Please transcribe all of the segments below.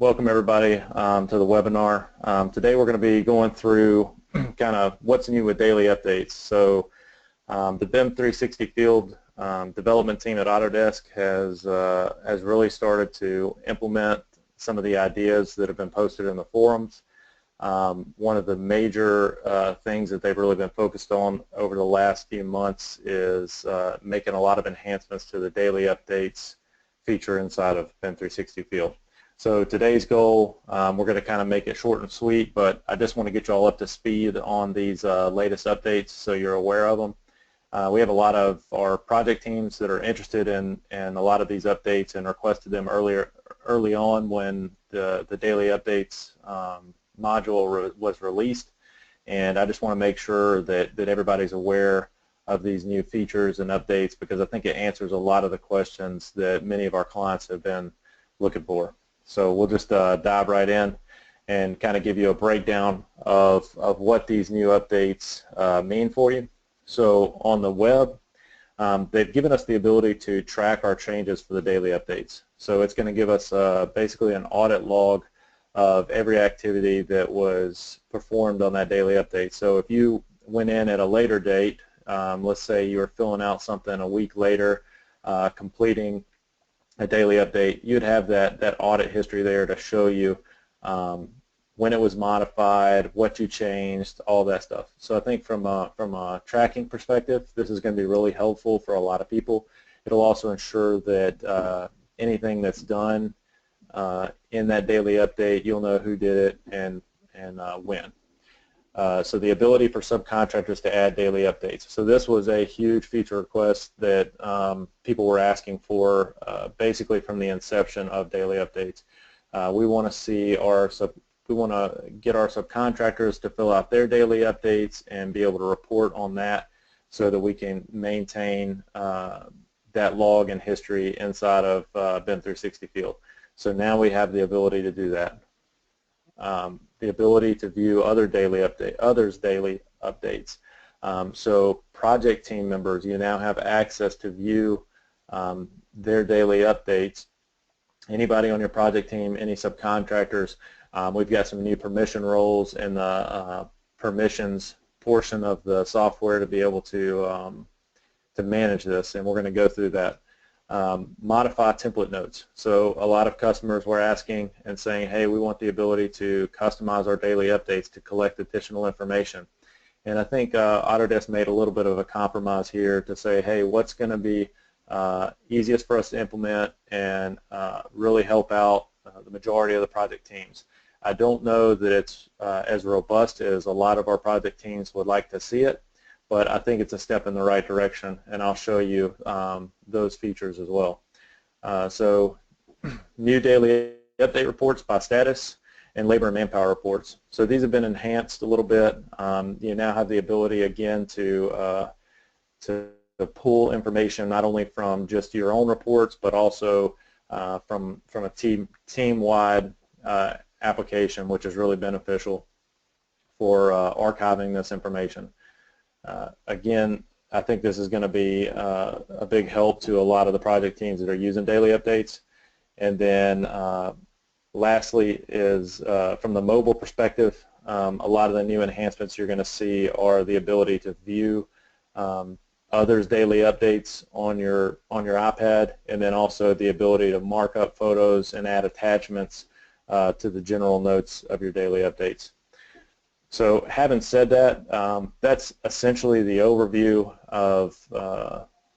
Welcome everybody to the webinar. Today we're going to be going through kind of what's new with daily updates. So the BIM 360 field development team at Autodesk has really started to implement some of the ideas that have been posted in the forums. One of the major things that they've really been focused on over the last few months is making a lot of enhancements to the daily updates feature inside of BIM 360 field. So today's goal, we're going to kind of make it short and sweet, but I just want to get you all up to speed on these latest updates so you're aware of them. We have a lot of our project teams that are interested in a lot of these updates and requested them early on when the daily updates module was released. And I just want to make sure that everybody's aware of these new features and updates, because I think it answers a lot of the questions that many of our clients have been looking for. So we'll just dive right in and kind of give you a breakdown of what these new updates mean for you. So on the web, they've given us the ability to track our changes for the daily updates. So it's going to give us basically an audit log of every activity that was performed on that daily update. So if you went in at a later date, let's say you were filling out something a week later, completing a daily update, you'd have that audit history there to show you when it was modified, what you changed, all that stuff. So I think from a tracking perspective, this is going to be really helpful for a lot of people. It'll also ensure that anything that's done in that daily update, you'll know who did it and when. So the ability for subcontractors to add daily updates. So this was a huge feature request that people were asking for basically from the inception of daily updates. We want to get our subcontractors to fill out their daily updates and be able to report on that so that we can maintain that log and history inside of BIM 360 field. So now we have the ability to do that. The ability to view others' daily updates. So project team members, you now have access to view their daily updates. Anybody on your project team, any subcontractors, we've got some new permission roles in the permissions portion of the software to be able to manage this, and we're going to go through that. Modify template notes. So a lot of customers were asking and saying, hey, we want the ability to customize our daily updates to collect additional information. And I think Autodesk made a little bit of a compromise here to say, hey, what's going to be easiest for us to implement and really help out the majority of the project teams. I don't know that it's as robust as a lot of our project teams would like to see it, but I think it's a step in the right direction, and I'll show you those features as well. So new daily update reports by status and labor and manpower reports. So these have been enhanced a little bit. You now have the ability again to pull information not only from just your own reports, but also from a team-wide application, which is really beneficial for archiving this information. Again, I think this is going to be a big help to a lot of the project teams that are using daily updates. And then lastly is from the mobile perspective, a lot of the new enhancements you're going to see are the ability to view others' daily updates on your iPad, and then also the ability to mark up photos and add attachments to the general notes of your daily updates. So having said that, that's essentially the overview of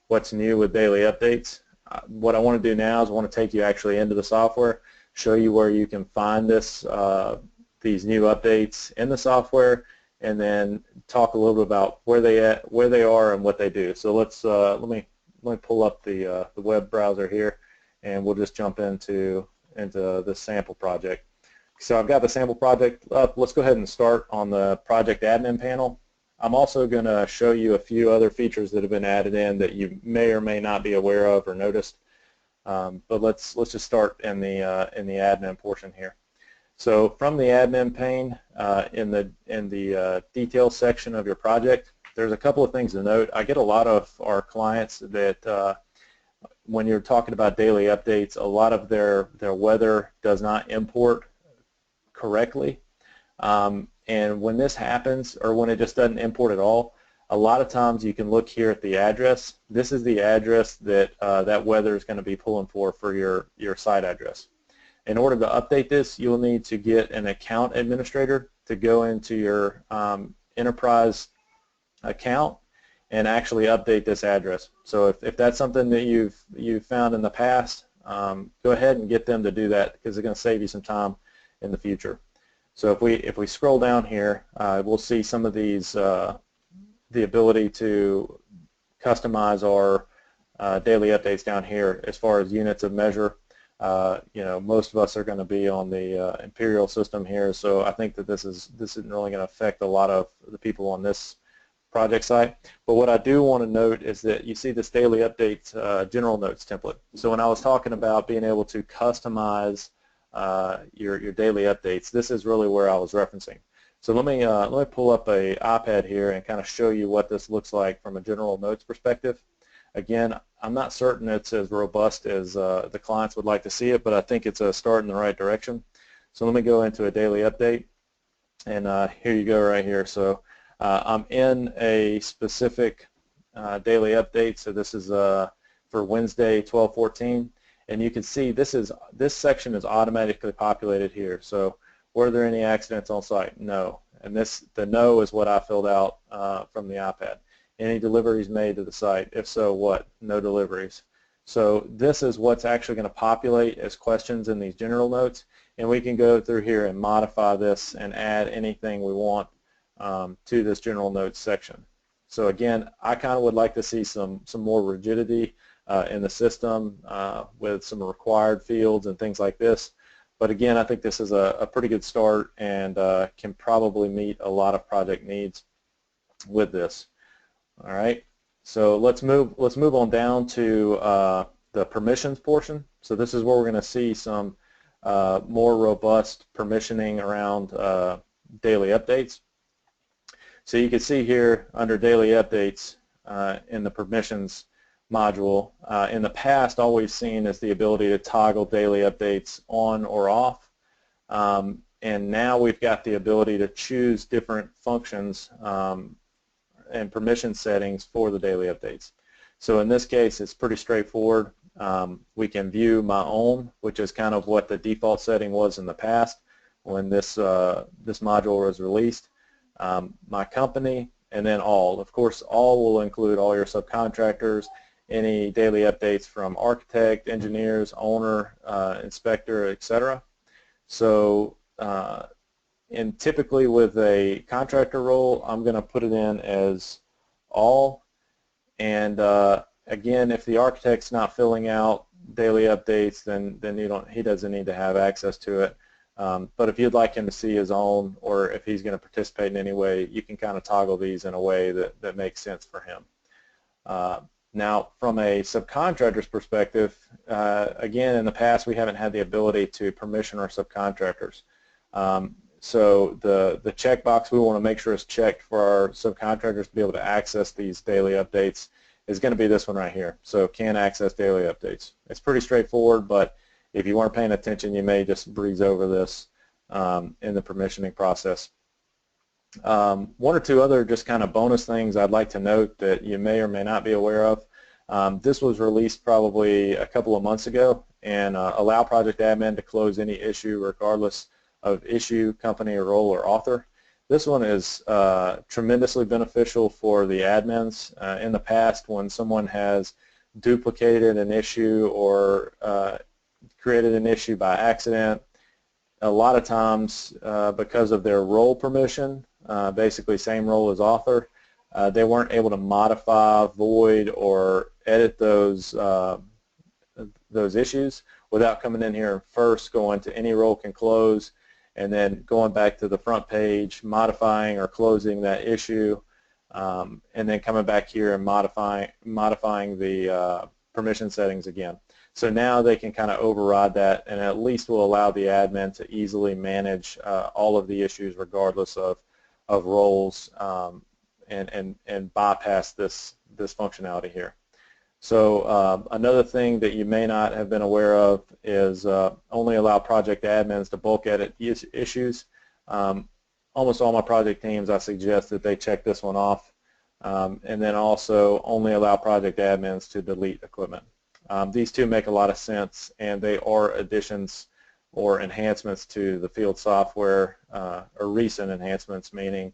what's new with daily updates. What I want to do now is I want to take you actually into the software, show you where you can find these new updates in the software, and then talk a little bit about where they are and what they do. So let me pull up the web browser here, and we'll just jump into the sample project. So I've got the sample project up. Let's go ahead and start on the project admin panel. I'm also going to show you a few other features that have been added in that you may or may not be aware of or noticed. But let's just start in the admin portion here. So from the admin pane in the details section of your project, there's a couple of things to note. I get a lot of our clients that when you're talking about daily updates, a lot of their weather does not import correctly. And when this happens, or when it just doesn't import at all, a lot of times you can look here at the address. This is the address that that weather is going to be pulling for your site address. In order to update this, you'll need to get an account administrator to go into your enterprise account and actually update this address. So if that's something that you've found in the past, go ahead and get them to do that, because it's going to save you some time in the future. So if we scroll down here, we'll see some of these, the ability to customize our daily updates down here as far as units of measure. You know, most of us are going to be on the imperial system here, so I think that this isn't really going to affect a lot of the people on this project site. But what I do want to note is that you see this daily updates general notes template. So when I was talking about being able to customize your daily updates, this is really where I was referencing. So let me pull up a iPad here and kind of show you what this looks like from a general notes perspective. Again, I'm not certain it's as robust as the clients would like to see it, but I think it's a start in the right direction. So let me go into a daily update, and here you go right here. So I'm in a specific daily update. So this is for Wednesday 12/14, and you can see this section is automatically populated here. So were there any accidents on site? No. And the no is what I filled out from the iPad. Any deliveries made to the site? If so, what? No deliveries. So this is what's actually going to populate as questions in these general notes, and we can go through here and modify this and add anything we want to this general notes section. So again, I kind of would like to see some more rigidity in the system with some required fields and things like this. But again, I think this is a pretty good start, and can probably meet a lot of project needs with this. All right, so let's move on down to the permissions portion. So this is where we're going to see some more robust permissioning around daily updates. So you can see here under daily updates in the permissions module, in the past all we've seen is the ability to toggle daily updates on or off, and now we've got the ability to choose different functions and permission settings for the daily updates. So in this case, it's pretty straightforward. We can view my own, which is kind of what the default setting was in the past when this module was released. My company, and then all. Of course, all will include all your subcontractors, any daily updates from architect, engineers, owner, inspector, etc. So and typically with a contractor role, I'm going to put it in as all. And again, if the architect's not filling out daily updates, then he doesn't need to have access to it. But if you'd like him to see his own, or if he's going to participate in any way, you can kind of toggle these in a way that makes sense for him. Now, from a subcontractor's perspective, again, in the past we haven't had the ability to permission our subcontractors. So the checkbox we want to make sure is checked for our subcontractors to be able to access these daily updates is going to be this one right here. So can access daily updates. It's pretty straightforward, but if you weren't paying attention, you may just breeze over this in the permissioning process. One or two other just kind of bonus things I'd like to note that you may or may not be aware of. This was released probably a couple of months ago, and allow project admin to close any issue regardless of issue, company, role, or author. This one is tremendously beneficial for the admins. In the past, when someone has duplicated an issue or created an issue by accident, a lot of times because of their role permission, basically same role as author, they weren't able to modify, void, or edit those issues without coming in here and first going to any role can close, and then going back to the front page, modifying or closing that issue, and then coming back here and modifying the permission settings again. So now they can kind of override that, and at least will allow the admin to easily manage all of the issues regardless of roles, and bypass this functionality here. So another thing that you may not have been aware of is only allow project admins to bulk edit issues. Almost all my project teams, I suggest that they check this one off. And then also only allow project admins to delete equipment. These two make a lot of sense, and they are additions or enhancements to the field software, or recent enhancements, meaning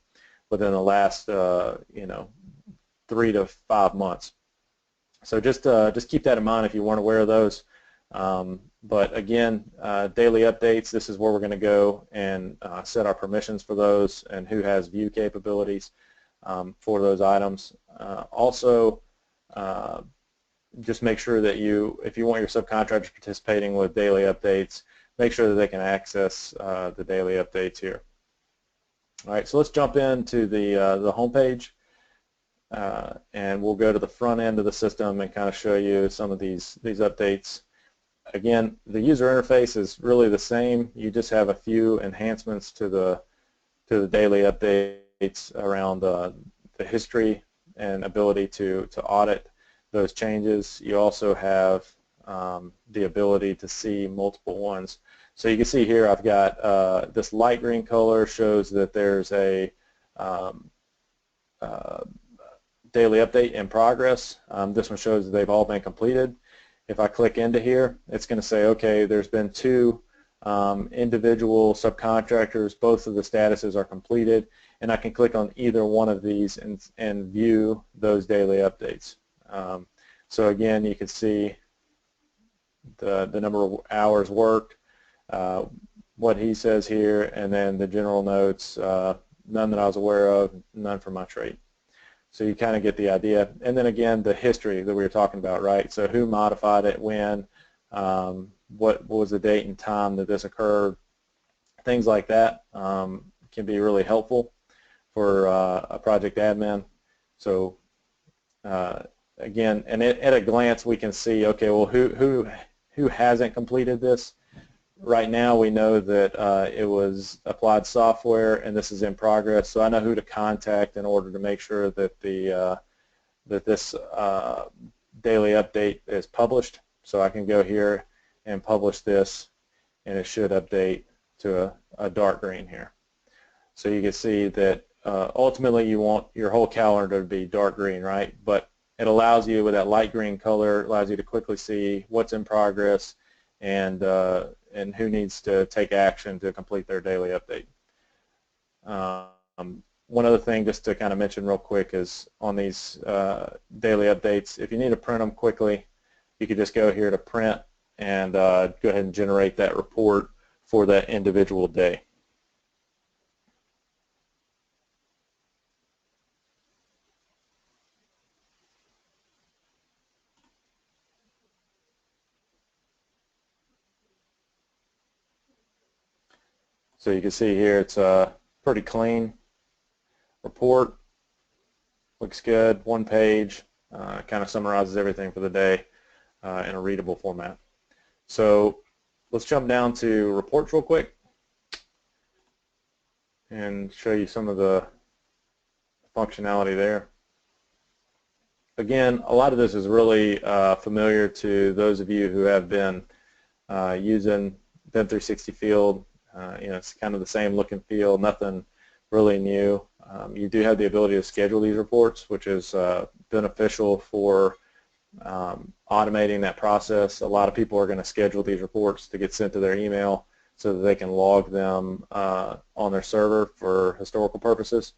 within the last 3 to 5 months. So just keep that in mind if you weren't aware of those. But again, daily updates, this is where we're going to go and set our permissions for those and who has view capabilities for those items. Also, just make sure that if you want your subcontractors participating with daily updates, make sure that they can access the daily updates here. All right, so let's jump into the home page, and we'll go to the front end of the system and kind of show you some of these updates. Again, the user interface is really the same. You just have a few enhancements to the daily updates around the history and ability to audit those changes. You also have the ability to see multiple ones. So you can see here I've got this light green color shows that there's a daily update in progress. This one shows that they've all been completed. If I click into here, it's going to say, okay, there's been 2 individual subcontractors, both of the statuses are completed, and I can click on either one of these and view those daily updates. So again, you can see the number of hours worked, what he says here, and then the general notes, none that I was aware of, none for my trade. So you kind of get the idea. And then again, the history that we were talking about, right? So who modified it, when, what was the date and time that this occurred, things like that can be really helpful for a project admin. So again, and at a glance we can see, okay, well, who hasn't completed this? Right now we know that it was applied software and this is in progress, so I know who to contact in order to make sure that this daily update is published. So I can go here and publish this, and it should update to a dark green here. So you can see that ultimately you want your whole calendar to be dark green, right? But it allows you, with that light green color, allows you to quickly see what's in progress and who needs to take action to complete their daily update. One other thing just to kind of mention real quick is on these daily updates, if you need to print them quickly, you could just go here to print and go ahead and generate that report for that individual day. So you can see here it's a pretty clean report. Looks good, one page, kind of summarizes everything for the day in a readable format. So let's jump down to reports real quick and show you some of the functionality there. Again, a lot of this is really familiar to those of you who have been using BIM 360 Field. It's kind of the same look and feel, nothing really new. You do have the ability to schedule these reports, which is beneficial for automating that process. A lot of people are going to schedule these reports to get sent to their email so that they can log them on their server for historical purposes.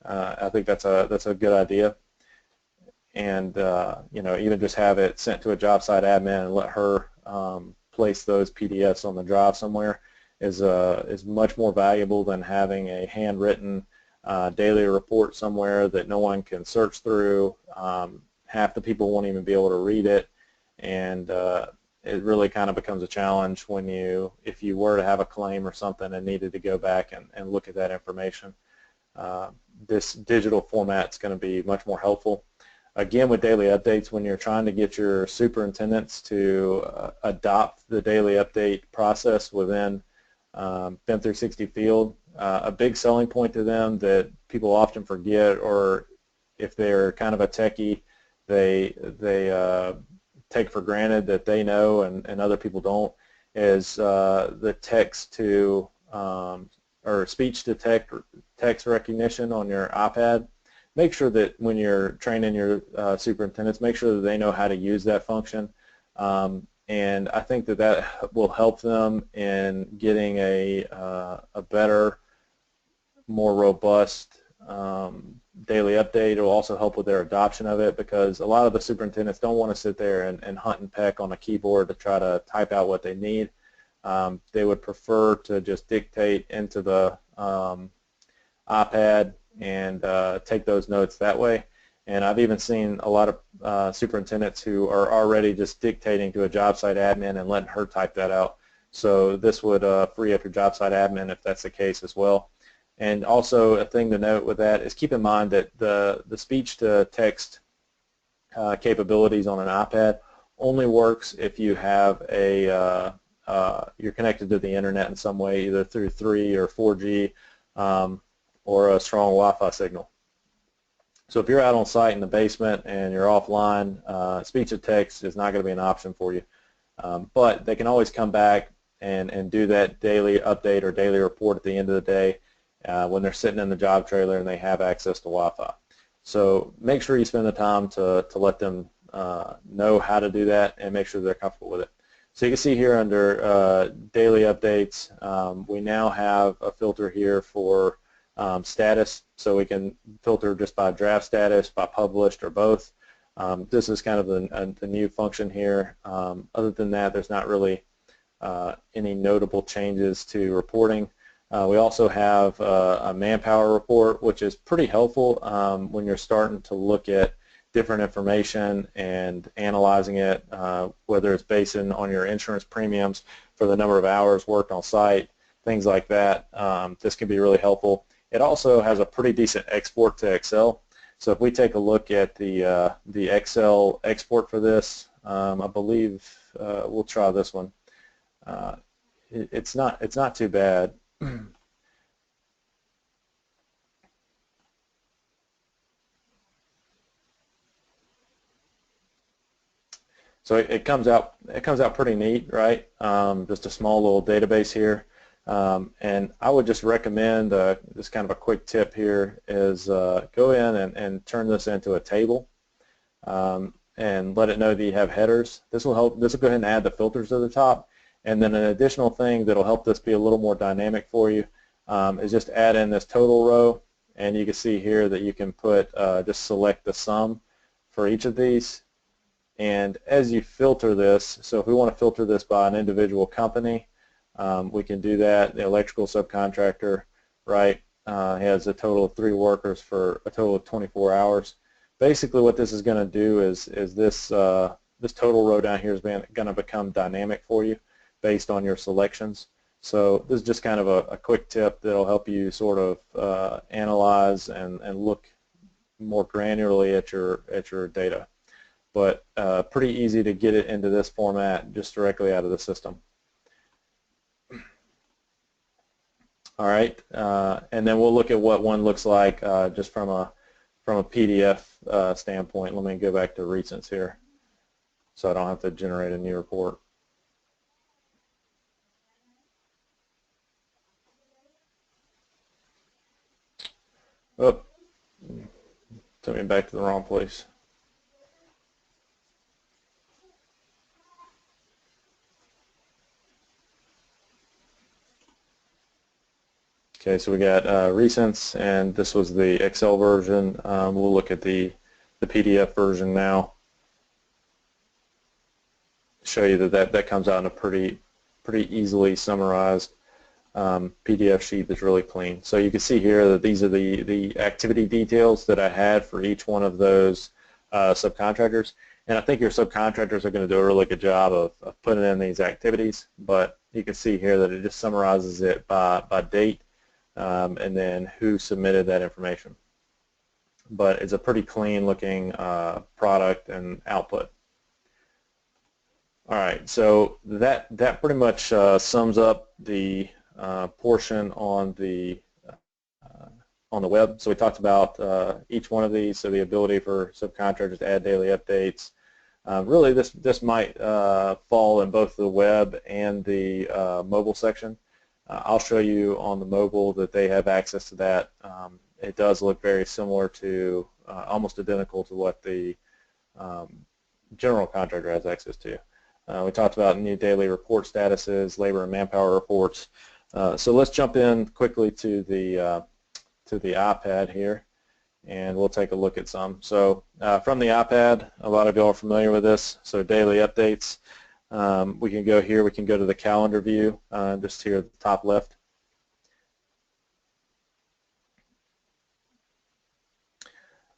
I think that's a good idea. And even just have it sent to a job site admin and let her place those PDFs on the drive somewhere is much more valuable than having a handwritten daily report somewhere that no one can search through. Half the people won't even be able to read it, and it really kind of becomes a challenge when if you were to have a claim or something and needed to go back and look at that information. This digital format is going to be much more helpful. Again, with daily updates, when you're trying to get your superintendents to adopt the daily update process within BIM 360 Field, a big selling point to them that people often forget, or if they're kind of a techie, they take for granted that they know and other people don't is the text to or speech to text recognition on your iPad. Make sure that when you're training your superintendents, make sure that they know how to use that function. And I think that that will help them in getting a better, more robust daily update. It will also help with their adoption of it, because a lot of the superintendents don't want to sit there and hunt and peck on a keyboard to try to type out what they need. They would prefer to just dictate into the iPad and take those notes that way. And I've even seen a lot of superintendents who are already just dictating to a job site admin and letting her type that out. So this would free up your job site admin if that's the case as well. And also a thing to note with that is keep in mind that the speech to text capabilities on an iPad only works if you have a you're connected to the internet in some way, either through 3 or 4G or a strong Wi-Fi signal. So if you're out on site in the basement and you're offline, speech to text is not going to be an option for you. But they can always come back and do that daily update or daily report at the end of the day when they're sitting in the job trailer and they have access to Wi-Fi. So make sure you spend the time to let them know how to do that and make sure they're comfortable with it. So you can see here under daily updates, we now have a filter here for status, so we can filter just by draft status, by published, or both. This is kind of the new function here. Other than that, there's not really any notable changes to reporting. We also have a Manpower Report, which is pretty helpful when you're starting to look at different information and analyzing it, whether it's based on your insurance premiums for the number of hours worked on site, things like that. This can be really helpful. It also has a pretty decent export to Excel. So if we take a look at the Excel export for this, I believe we'll try this one. It's not too bad. So it comes out pretty neat, right? Just a small little database here. And I would just recommend, just kind of a quick tip here, is go in and turn this into a table and let it know that you have headers. This will help. This will go ahead and add the filters to the top. And then an additional thing that will help this be a little more dynamic for you is just add in this total row. And you can see here that you can put, just select the sum for each of these. And as you filter this, so if we want to filter this by an individual company, we can do that. The electrical subcontractor, right, has a total of 3 workers for a total of 24 hours. Basically what this is going to do is this this total row down here is going to become dynamic for you based on your selections. So this is just kind of a quick tip that will help you sort of analyze and look more granularly at your data. But pretty easy to get it into this format just directly out of the system. All right, and then we'll look at what one looks like just from a PDF standpoint. Let me go back to recents here, so I don't have to generate a new report. Oh, took me back to the wrong place. Okay, so we got recents, and this was the Excel version. We'll look at the PDF version now. Show you that comes out in a pretty easily summarized PDF sheet that's really clean. So you can see here that these are the activity details that I had for each one of those subcontractors. And I think your subcontractors are going to do a really good job of putting in these activities. But you can see here that it just summarizes it by date. And then who submitted that information. But it's a pretty clean looking product and output. All right, so that pretty much sums up the portion on the on the web. So we talked about each one of these, so the ability for subcontractors to add daily updates. Really, this might fall in both the web and the mobile section. I'll show you on the mobile that they have access to that. It does look very similar to, almost identical to what the general contractor has access to. We talked about new daily report statuses, labor and manpower reports. So let's jump in quickly to the iPad here, and we'll take a look at some. So from the iPad, a lot of you are familiar with this. So daily updates. We can go here. We can go to the calendar view, just here at the top left.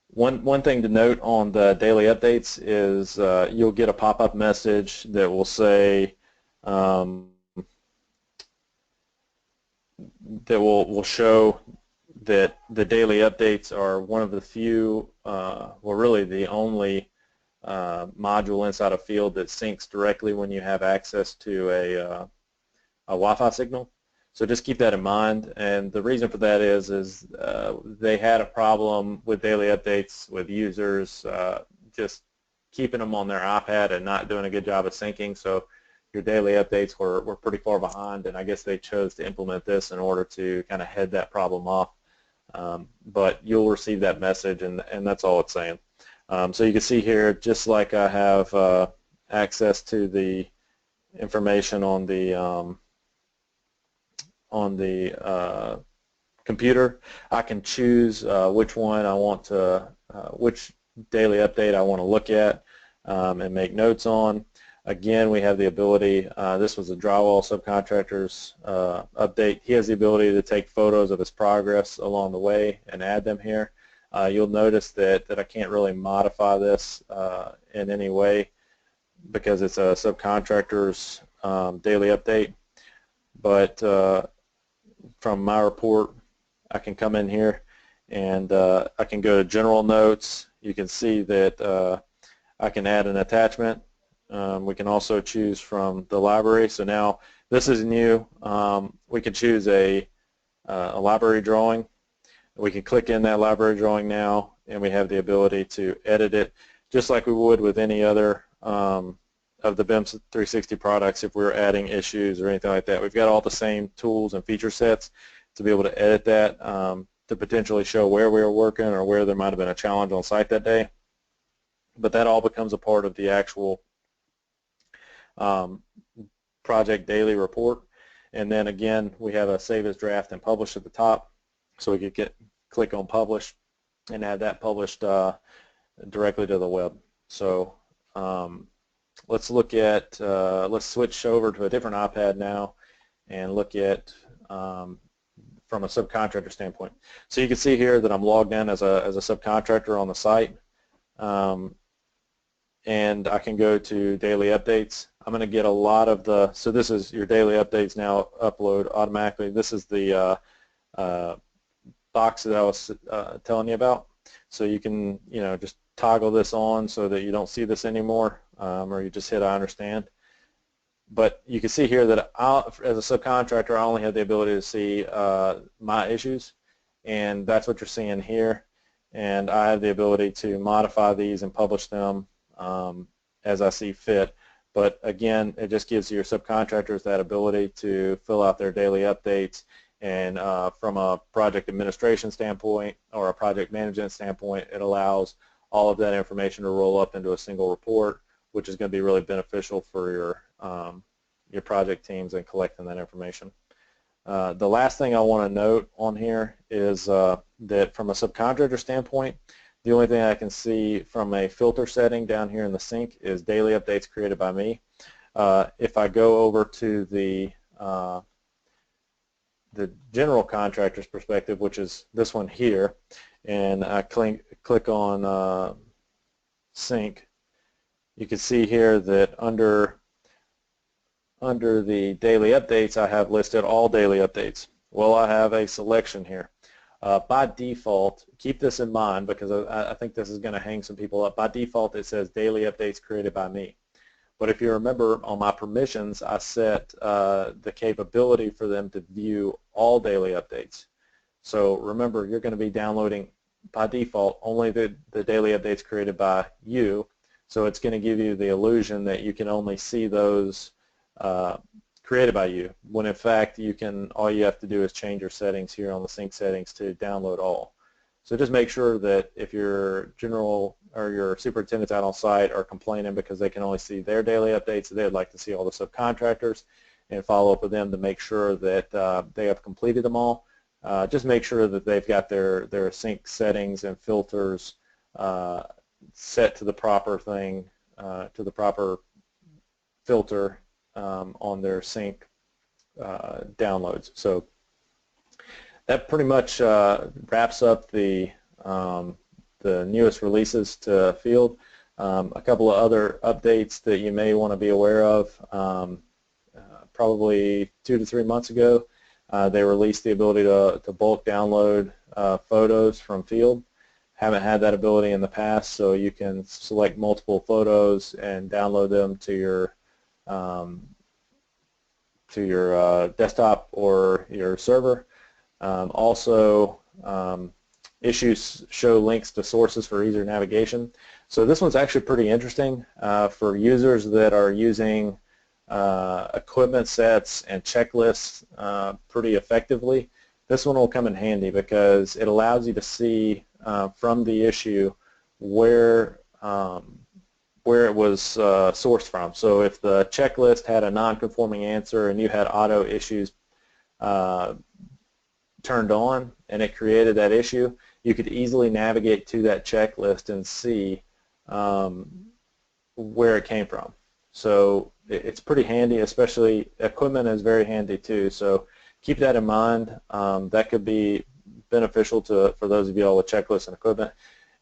One thing to note on the daily updates is you'll get a pop-up message that will say that will show that the daily updates are one of the few, well, really the only module inside a field that syncs directly when you have access to a Wi-Fi signal. So just keep that in mind, and the reason for that is they had a problem with daily updates with users just keeping them on their iPad and not doing a good job of syncing, so your daily updates were pretty far behind, and I guess they chose to implement this in order to kind of head that problem off. But you'll receive that message, and that's all it's saying. So you can see here, just like I have access to the information on the computer, I can choose which one I want to, which daily update I want to look at and make notes on. Again, we have the ability, this was a drywall subcontractor's update. He has the ability to take photos of his progress along the way and add them here. You'll notice that I can't really modify this in any way because it's a subcontractor's daily update. But from my report, I can come in here and I can go to general notes. You can see that I can add an attachment. We can also choose from the library. So now this is new. We can choose a library drawing. We can click in that library drawing now, and we have the ability to edit it just like we would with any other of the BIM 360 products if we were adding issues or anything like that. We've got all the same tools and feature sets to be able to edit that to potentially show where we were working or where there might have been a challenge on site that day. But that all becomes a part of the actual project daily report. And then again, we have a save as draft and publish at the top, so we could click on publish and have that published directly to the web. So let's look at, let's switch over to a different iPad now and look at from a subcontractor standpoint. So you can see here that I'm logged in as a subcontractor on the site, and I can go to daily updates. I'm going to get a lot of the, so this is your daily updates now upload automatically. This is the box that I was telling you about. So you can, just toggle this on so that you don't see this anymore, or you just hit I understand. But you can see here that as a subcontractor, I only have the ability to see my issues, and that's what you're seeing here. And I have the ability to modify these and publish them as I see fit. But again, it just gives your subcontractors that ability to fill out their daily updates, and from a project administration standpoint or a project management standpoint, it allows all of that information to roll up into a single report, which is going to be really beneficial for your project teams in collecting that information. The last thing I want to note on here is that from a subcontractor standpoint, the only thing I can see from a filter setting down here in the sync is daily updates created by me. If I go over to the general contractor's perspective, which is this one here, and I click on sync, you can see here that under the daily updates I have listed all daily updates. Well, I have a selection here. By default, keep this in mind because I think this is going to hang some people up. By default, it says daily updates created by me. But if you remember, on my permissions, I set the capability for them to view all daily updates. So remember, you're going to be downloading by default only the daily updates created by you. So it's going to give you the illusion that you can only see those created by you, when in fact all you have to do is change your settings here on the sync settings to download all. So just make sure that if your general or your superintendents out on site are complaining because they can only see their daily updates, they'd like to see all the subcontractors, and follow up with them to make sure that they have completed them all. Just make sure that they've got their sync settings and filters set to the proper thing, to the proper filter on their sync downloads. So that pretty much wraps up the newest releases to Field. A couple of other updates that you may want to be aware of. Probably 2 to 3 months ago, they released the ability to bulk download photos from Field. Haven't had that ability in the past, so you can select multiple photos and download them to your desktop or your server. Also, issues show links to sources for easier navigation. So this one's actually pretty interesting for users that are using equipment sets and checklists pretty effectively. This one will come in handy because it allows you to see from the issue where it was sourced from. So if the checklist had a non-conforming answer and you had auto issues turned on and it created that issue, you could easily navigate to that checklist and see where it came from. So it's pretty handy, especially equipment is very handy too. So keep that in mind. That could be beneficial for those of you all with checklists and equipment.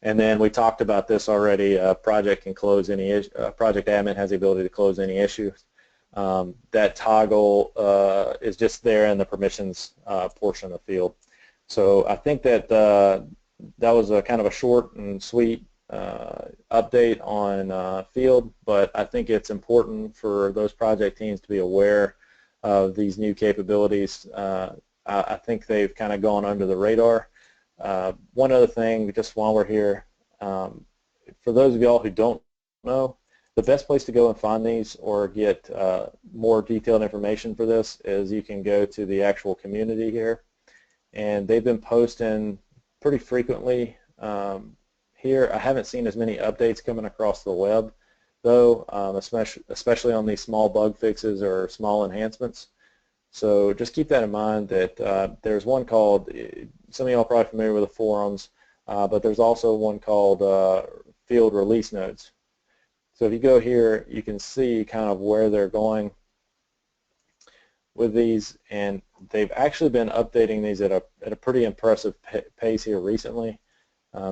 And then we talked about this already. Project can close any project admin has the ability to close any issues. That toggle is just there in the permissions portion of Field. So I think that that was a kind of a short and sweet update on Field, but I think it's important for those project teams to be aware of these new capabilities. I think they've kind of gone under the radar. One other thing, just while we're here, for those of y'all who don't know, the best place to go and find these or get more detailed information for this is you can go to the actual community here, and they've been posting pretty frequently here. I haven't seen as many updates coming across the web though, especially on these small bug fixes or small enhancements. So just keep that in mind that there's one called, some of y'all are probably familiar with the forums, but there's also one called Field Release Notes. So if you go here, you can see kind of where they're going with these, and they've actually been updating these at a pretty impressive pace here recently.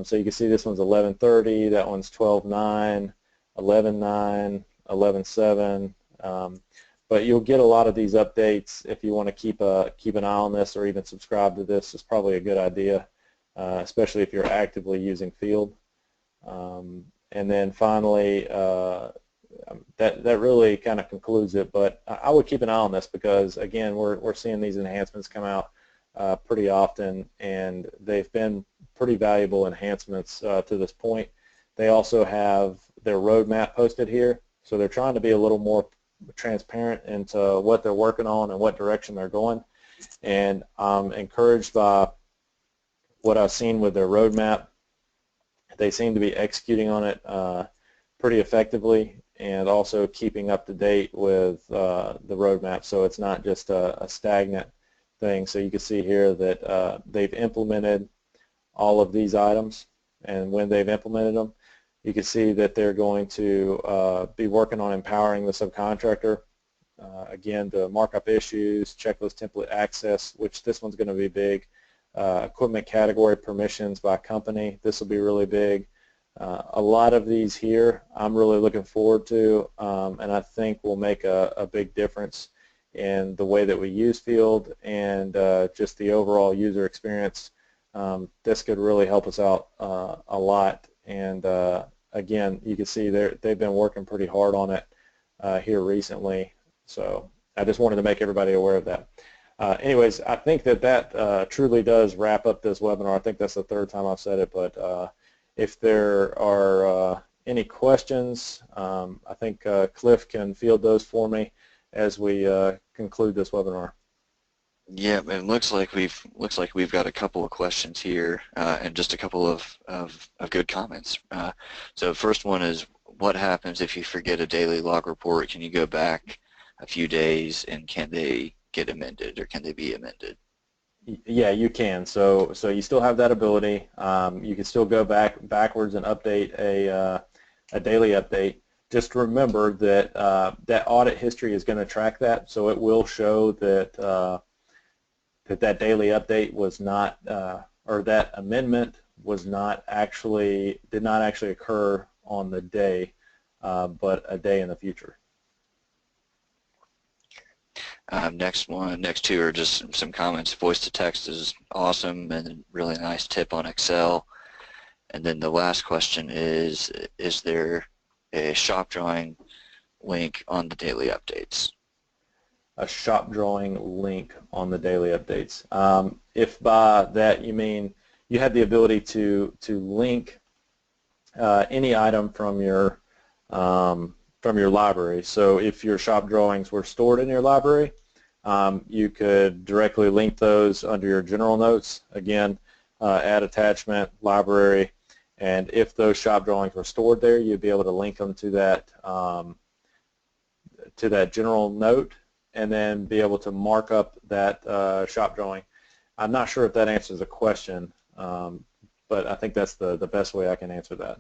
So you can see this one's 11.30, that one's 12.9, 11.9, 11.7. But you'll get a lot of these updates if you want to keep an eye on this or even subscribe to this. It's probably a good idea, especially if you're actively using Field. And then finally, that really kind of concludes it. But I would keep an eye on this because, again, we're seeing these enhancements come out pretty often, and they've been pretty valuable enhancements to this point. They also have their roadmap posted here, so they're trying to be a little more transparent into what they're working on and what direction they're going. And I'm encouraged by what I've seen with their roadmap. They seem to be executing on it pretty effectively and also keeping up to date with the roadmap, so it's not just a stagnant thing. So you can see here that they've implemented all of these items, and when they've implemented them, you can see that they're going to be working on empowering the subcontractor, again, to mark up issues, checklist template access, which this one's going to be big, equipment category permissions by company. This will be really big. A lot of these here I'm really looking forward to, and I think will make a big difference in the way that we use Field and just the overall user experience. This could really help us out a lot, and again, you can see they've been working pretty hard on it here recently, so I just wanted to make everybody aware of that. Anyways, I think that truly does wrap up this webinar. I think that's the third time I've said it, but if there are any questions, I think Cliff can field those for me as we conclude this webinar. Yeah, it looks like we've got a couple of questions here and just a couple of good comments. So first one is, what happens if you forget a daily log report? Can you go back a few days and can they get amended, or can they be amended? Yeah, you can. So you still have that ability. You can still go backwards and update a daily update. Just remember that that audit history is going to track that, so it will show that that daily update was not, or that amendment was not actually, did not actually occur on the day, but a day in the future. Next two are just some comments. Voice to text is awesome and a really nice tip on Excel. And then the last question is there a shop drawing link on the daily updates? A shop drawing link on the daily updates. If by that you mean you have the ability to link any item from your library. So if your shop drawings were stored in your library, you could directly link those under your general notes. Again, add attachment, library, and if those shop drawings were stored there, you'd be able to link them to that general note, and then be able to mark up that shop drawing. I'm not sure if that answers the question, but I think that's the best way I can answer that.